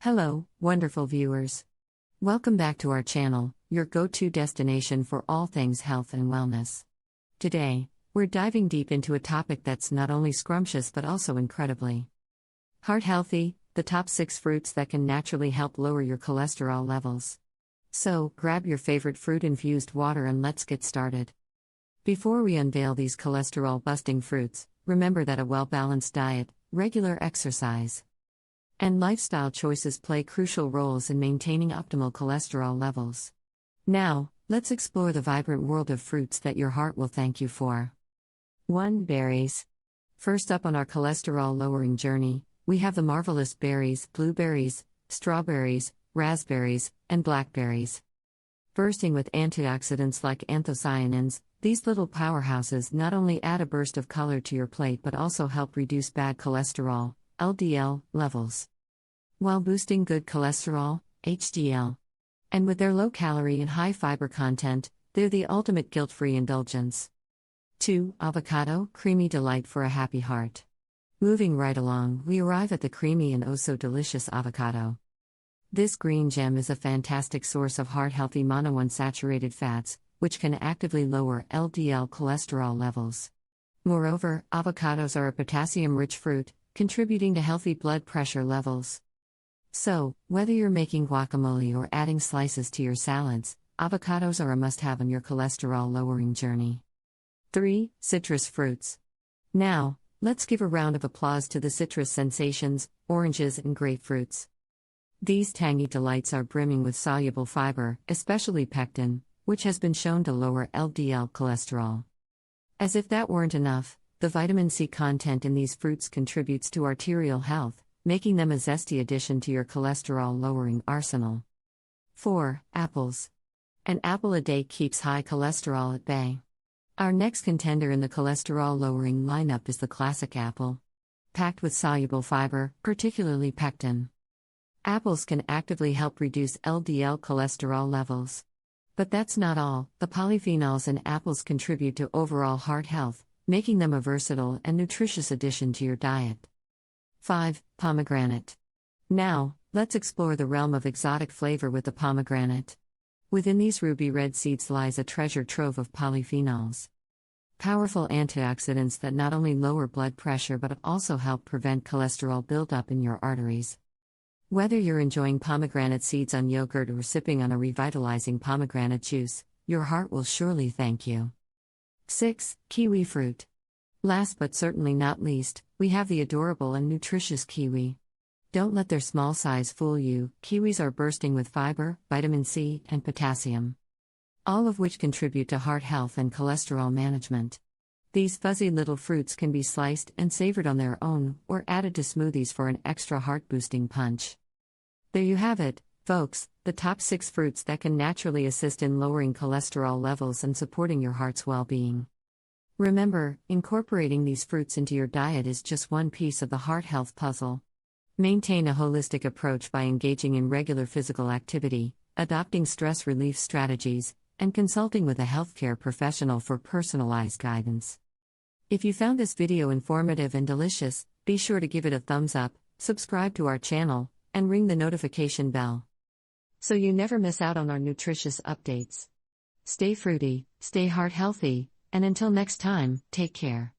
Hello, wonderful viewers. Welcome back to our channel, your go-to destination for all things health and wellness. Today, we're diving deep into a topic that's not only scrumptious but also incredibly heart healthy, the top 6 fruits that can naturally help lower your cholesterol levels. So, grab your favorite fruit-infused water and let's get started. Before we unveil these cholesterol-busting fruits, remember that a well-balanced diet, regular exercise, and lifestyle choices play crucial roles in maintaining optimal cholesterol levels. Now, let's explore the vibrant world of fruits that your heart will thank you for. 1. Berries. First up on our cholesterol-lowering journey, we have the marvelous berries, blueberries, strawberries, raspberries, and blackberries. Bursting with antioxidants like anthocyanins, these little powerhouses not only add a burst of color to your plate but also help reduce bad cholesterol, LDL, levels, while boosting good cholesterol, HDL. And with their low calorie and high fiber content, they're the ultimate guilt-free indulgence. 2. Avocado, creamy delight for a happy heart. Moving right along, we arrive at the creamy and oh-so-delicious avocado. This green gem is a fantastic source of heart-healthy monounsaturated fats, which can actively lower LDL cholesterol levels. Moreover, avocados are a potassium-rich fruit, contributing to healthy blood pressure levels. So, whether you're making guacamole or adding slices to your salads, avocados are a must-have on your cholesterol-lowering journey. 3. Citrus fruits. Now, let's give a round of applause to the citrus sensations, oranges and grapefruits. These tangy delights are brimming with soluble fiber, especially pectin, which has been shown to lower LDL cholesterol. As if that weren't enough, the vitamin C content in these fruits contributes to arterial health, making them a zesty addition to your cholesterol-lowering arsenal. 4. Apples. An apple a day keeps high cholesterol at bay. Our next contender in the cholesterol-lowering lineup is the classic apple. Packed with soluble fiber, particularly pectin, apples can actively help reduce LDL cholesterol levels. But that's not all. The polyphenols in apples contribute to overall heart health, making them a versatile and nutritious addition to your diet. 5. Pomegranate. Now, let's explore the realm of exotic flavor with the pomegranate. Within these ruby red seeds lies a treasure trove of polyphenols, powerful antioxidants that not only lower blood pressure but also help prevent cholesterol buildup in your arteries. Whether you're enjoying pomegranate seeds on yogurt or sipping on a revitalizing pomegranate juice, your heart will surely thank you. 6. Kiwi fruit. Last but certainly not least, we have the adorable and nutritious kiwi. Don't let their small size fool you. Kiwis are bursting with fiber, vitamin C, and potassium, all of which contribute to heart health and cholesterol management. These fuzzy little fruits can be sliced and savored on their own, or added to smoothies for an extra heart-boosting punch. There you have it, folks, the top 6 fruits that can naturally assist in lowering cholesterol levels and supporting your heart's well-being. Remember, incorporating these fruits into your diet is just one piece of the heart health puzzle. Maintain a holistic approach by engaging in regular physical activity, adopting stress relief strategies, and consulting with a healthcare professional for personalized guidance. If you found this video informative and delicious, be sure to give it a thumbs up, subscribe to our channel, and ring the notification bell, so you never miss out on our nutritious updates. Stay fruity, stay heart healthy, and until next time, take care.